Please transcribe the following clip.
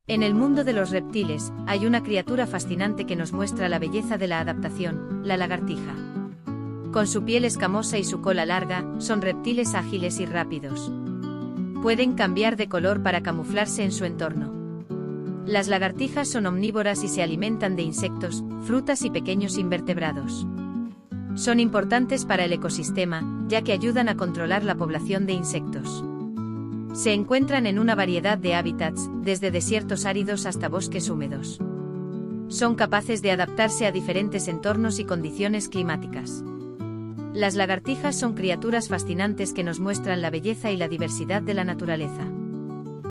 En el mundo de los reptiles, hay una criatura fascinante que nos muestra la belleza de la adaptación, la lagartija. Con su piel escamosa y su cola larga, son reptiles ágiles y rápidos. Pueden cambiar de color para camuflarse en su entorno. Las lagartijas son omnívoras y se alimentan de insectos, frutas y pequeños invertebrados. Son importantes para el ecosistema, ya que ayudan a controlar la población de insectos. Se encuentran en una variedad de hábitats, desde desiertos áridos hasta bosques húmedos. Son capaces de adaptarse a diferentes entornos y condiciones climáticas. Las lagartijas son criaturas fascinantes que nos muestran la belleza y la diversidad de la naturaleza.